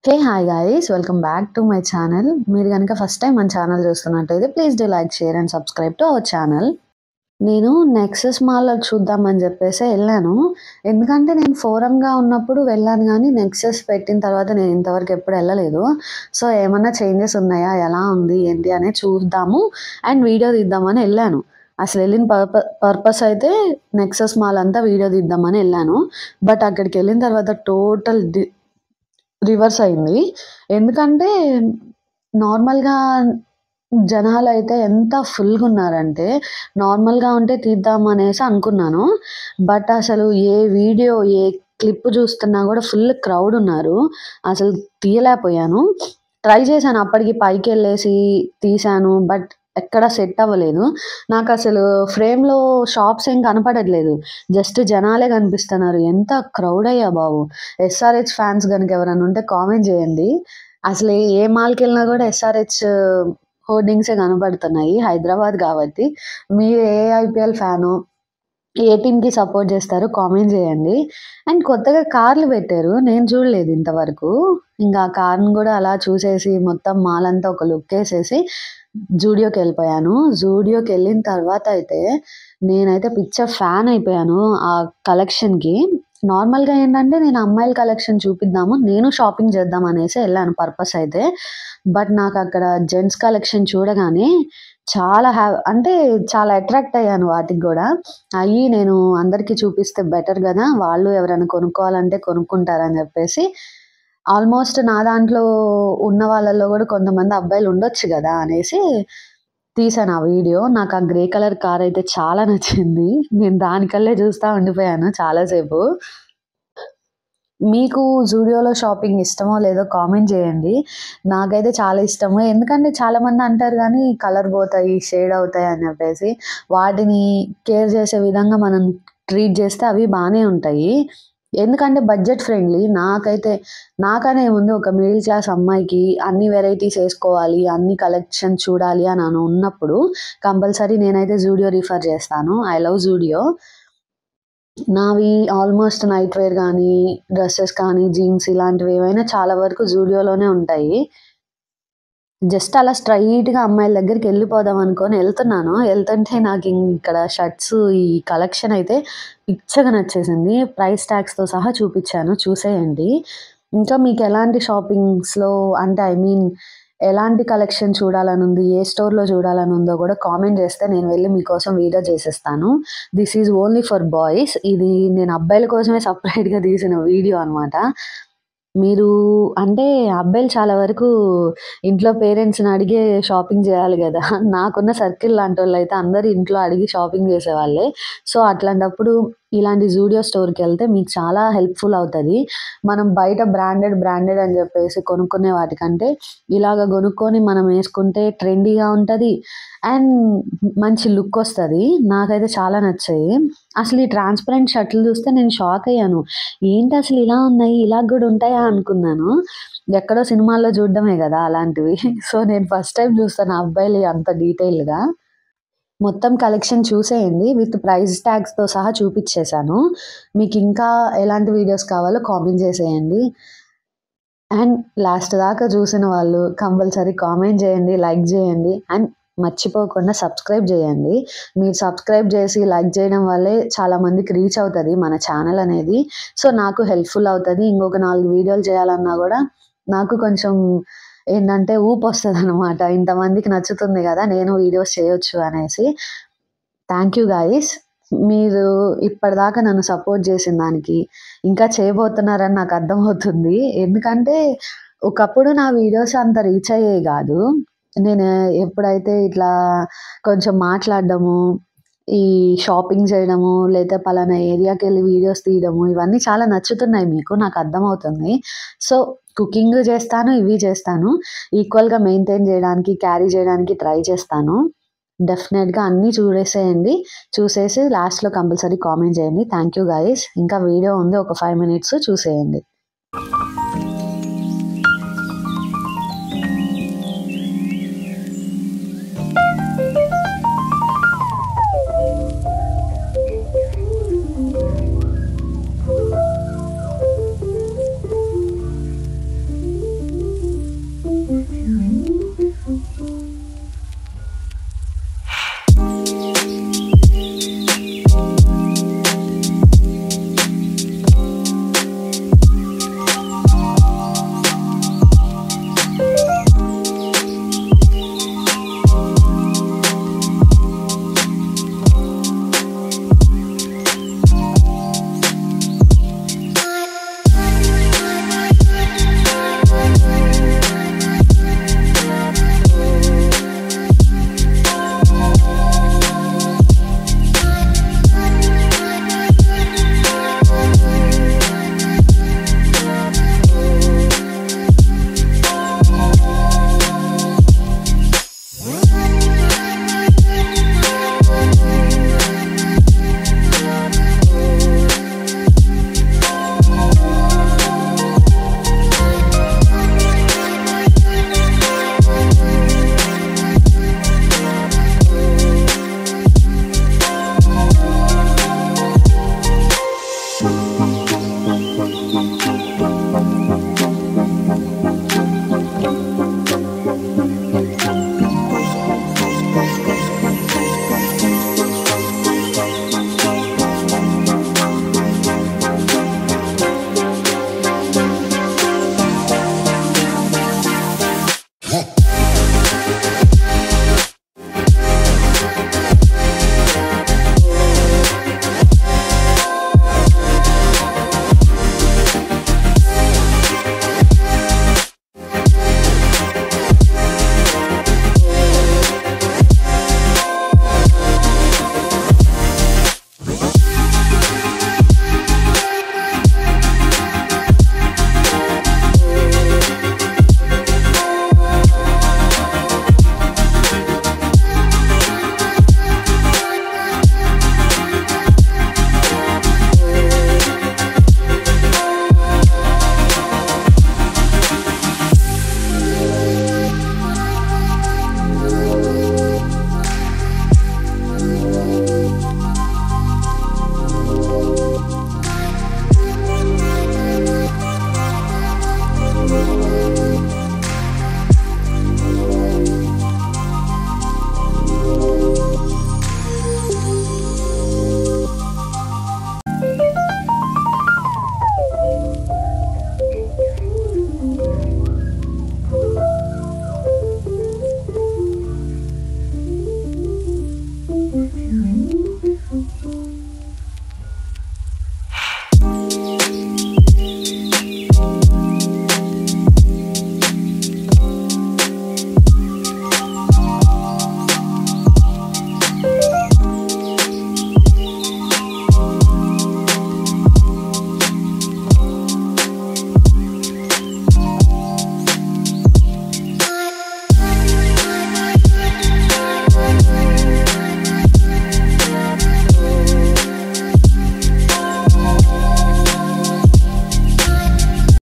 Hey hi guys, welcome back to my channel. మీరు కనుక first time మన channel చూస్తున్నట్టయితే please do like, share and subscribe to our channel. నేను nexus మాల్లో చూద్దామని చెప్పేసి వెళ్ళాను. ఎందుకంటే నేను ఫోరంగా ఉన్నప్పుడు వెళ్ళాను, కానీ నెక్సెస్ పెట్టిన తర్వాత నేను ఇంతవరకు ఎప్పుడు వెళ్ళలేదు. సో ఏమన్నా చేంజెస్ ఉన్నాయా, ఎలా ఉంది ఏంటి అనేది చూద్దాము అండ్ వీడియో తీద్దామని వెళ్ళాను. అసలు వెళ్ళిన పర్పస్ అయితే నెక్సెస్ మాల్ అంతా వీడియో తీద్దామని వెళ్ళాను. బట్ అక్కడికి వెళ్ళిన తర్వాత టోటల్ రివర్స్ అయింది. ఎందుకంటే నార్మల్‌గా జనాలైతే ఎంత ఫుల్‌గా ఉన్నారంటే, నార్మల్‌గా ఉంటే తీద్దాం అనేసి అనుకున్నాను. బట్ అసలు ఏ వీడియో, ఏ క్లిప్ చూస్తున్నా కూడా ఫుల్ క్రౌడ్ ఉన్నారు. అసలు తీయలేకపోయాను. ట్రై చేశాను, అప్పటికి పైకెళ్ళేసి తీశాను. బట్ ఎక్కడ సెట్ అవ్వలేదు. నాకసలు ఫ్రేమ్‌లో షాప్స్ ఏం కనపడట్లేదు. జస్ట్ జనాలే కనిపిస్తున్నారు. ఎంత క్రౌడ్ అయ్యా బాబు! ఎస్ఆర్‌హెచ్ ఫ్యాన్స్ గనుక ఎవరైనా ఉంటే కామెంట్ చేయండి. అసలు ఏ మాల్‌కెళ్ళినా కూడా ఎస్ఆర్‌హెచ్ హోర్డింగ్సే కనపడుతున్నాయి. హైదరాబాద్ కాబట్టి. మీరు ఏ ఐపీఎల్ ఫ్యానో, ఏ టీమ్‌కి సపోర్ట్ చేస్తారో కామెంట్ చేయండి. అండ్ కొత్తగా కార్లు పెట్టారు. నేను చూడలేదు ఇంతవరకు. ఇంకా ఆ కార్‌ని కూడా అలా చూసేసి మొత్తం మాల్ అంతా ఒక లుక్కేసేసి జూడియోకెళ్ళిపోయాను. జూడియోకెళ్ళిన తర్వాత అయితే నేనైతే పిచ్చ ఫ్యాన్ అయిపోయాను ఆ కలెక్షన్‌కి. నార్మల్‌గా ఏంటంటే నేను అమ్మాయిల కలెక్షన్ చూపిద్దాము, నేను షాపింగ్ చేద్దాం అనేసి వెళ్ళాను పర్పస్ అయితే. బట్ నాకక్కడ జెంట్స్ కలెక్షన్ చూడగానే చాలా అంటే చాలా అట్రాక్ట్ అయ్యాను వాటికి గూడా. అయ్యి నేను అందరికీ చూపిస్తే బెటర్ గదా! వాళ్ళు ఎవరైనా కొనుక్కోవాలంటే కొనుక్కుంటారని జెప్పేసి, ఆల్మోస్ట్ నా దాంట్లో ఉన్న వాళ్ళలో గూడా కొంతమంది అబ్బాయిలు ఉండొచ్చు గదా అనేసి తీశాను ఆ వీడియో. నాకు ఆ గ్రే కలర్ కార్ అయితే చాలా నచ్చింది. నేను దానికల్లే చూస్తా ఉండిపోయాను చాలా సేపు. మీకు జూడియోలో షాపింగ్ ఇష్టమో లేదో కామెంట్ చేయండి. నాకైతే చాలా ఇష్టము. ఎందుకంటే చాలామంది అంటారు గానీ కలర్ పోతాయి, షేడ్ అవుతాయి అని చెప్పేసి. వాటిని కేర్ చేసే విధంగా మనం ట్రీట్ చేస్తే అవి బానే ఉంటాయి. ఎందుకంటే బడ్జెట్ ఫ్రెండ్లీ. నాకనే ఏముంది, ఒక మిడిల్ క్లాస్ అమ్మాయికి అన్ని వెరైటీస్ ఏసుకోవాలి, అన్ని కలెక్షన్ చూడాలి అని ఉన్నప్పుడు కంపల్సరీ నేనైతే జూడియో రిఫర్ చేస్తాను. I love Zudio. నావి ఆల్మోస్ట్ నైట్ వేర్ గానీ, డ్రెసెస్ కానీ, జీన్స్ ఇలాంటివి ఏవైనా చాలా వరకు జూడియోలోనే ఉంటాయి. జస్ట్ అలా స్ట్రెయిట్‌గా అమ్మాయిల దగ్గరికెళ్ళిపోదాం అనుకోని ఎళ్తున్నాను. ఎళ్తుంటే నాకిక్కడ షర్ట్స్ ఈ కలెక్షన్ అయితే పిచ్చగా నచ్చేసింది. ప్రైస్ ట్యాగ్స్‌తో సహా చూపిచ్చాను, చూసేయండి. ఇంకా మీకెలాంటి షాపింగ్స్‌లో అంటే ఎలాంటి కలెక్షన్ చూడాలనుంది, ఏ స్టోర్‌లో చూడాలనుందో గూడా కామెంట్ చేస్తే నేను వెళ్లి మీకోసం వీడియో చేసేస్తాను. This is only for boys. ఇది నేను అబ్బాయిల కోసమే సెపరేట్‌గా తీసిన వీడియో అనమాట. మీరు అంటే అబ్బాయిలు చాలా వరకు ఇంట్లో పేరెంట్స్‌ని అడిగే షాపింగ్ జేయాలి గదా! నాకున్న సర్కిల్ లాంటోళ్ళైతే అందరూ ఇంట్లో అడిగి షాపింగ్ జేసేవాళ్ళే. సో, అట్లాంటప్పుడు ఇలాంటి జూడియో స్టోర్‌కెళ్తే మీకు చాలా హెల్ప్‌ఫుల్ అవుతది. మనం బయట బ్రాండెడ్ అని జెప్పేసి కొనుక్కునే వాటికంటే ఇలాగ గొనుక్కొని మనం యేసుకుంటే ట్రెండీగా ఉంటది. అండ్ మంచి లుక్కొస్తది. నాకైతే చాలా నచ్చాయి. అసలు ఈ ట్రాన్స్‌పరెంట్ షర్టులు జూస్తే నేను షాక్ అయ్యాను. ఏంటసలు ఇలా ఉన్నాయి, ఇలా గూడా ఉంటాయా అనుకున్నాను. ఎక్కడో సినిమాల్లో చూడడమే గదా అలాంటివి. సో, నేను ఫస్ట్ టైమ్ చూస్తాను అబ్బాయిలియి అంత డీటెయిల్‌గా. మొత్తం కలెక్షన్ చూసేయండి. విత్ ప్రైస్ ట్యాగ్స్‌తో సహా చూపిచ్చేసాను. మీకింకా ఎలాంటి వీడియోస్ కావాలో కామెంట్ చేసేయండి. అండ్ లాస్ట్ దాకా చూసిన వాళ్ళు కంపల్సరీ కామెంట్ చేయండి, లైక్ చేయండి అండ్ మర్చిపోకుండా సబ్స్క్రైబ్ చేయండి. మీరు సబ్స్క్రైబ్ చేసి, లైక్ చేయడం వల్లే చాలా మందికి రీచ్ అవుతది మన ఛానల్ అనేది. సో, నాకు హెల్ప్‌ఫుల్ అవుతది. ఇంకొక 4 వీడియోలు చేయాలన్నా గూడా నాకు కొంచెం ఏంటంటే ఊపొస్తదనమాట. ఇంతమందికి నచ్చుతుంది గదా! నేను వీడియోస్ చేయొచ్చు అనేసి. Thank you guys. మీరు ఇప్పటిదాకా నన్ను సపోర్ట్ చేసిన దానికి, ఇంకా చేయబోతున్నారని నాకు అర్థమవుతుంది. ఎందుకంటే ఒకప్పుడు నా వీడియోస్ అంత రీచ్ అయ్యేయి గాదు. నేను ఎప్పుడైతే ఇట్లా కొంచెం మాట్లాడడము, ఈ షాపింగ్ చేయడము, లేతే పలానా ఏరియాకెళ్ళి వీడియోస్ తీయడము, ఇవన్నీ చాలా నచ్చుతున్నాయి మీకు, నాకు అర్థమవుతుంది. సో, కుకింగు చేస్తాను, ఇవి చేస్తాను. ఈక్వల్‌గా మెయింటైన్ చేయడానికి, క్యారీ చేయడానికి ట్రై చేస్తాను. డెఫినెట్‌గా అన్నీ చూసేసేయండి. చూసేసి లాస్ట్‌లో కంపల్సరీ కామెంట్ చేయండి. Thank you guys. ఇంకా వీడియో ఉంది ఒక 5 మినిట్స్ చూసేయండి.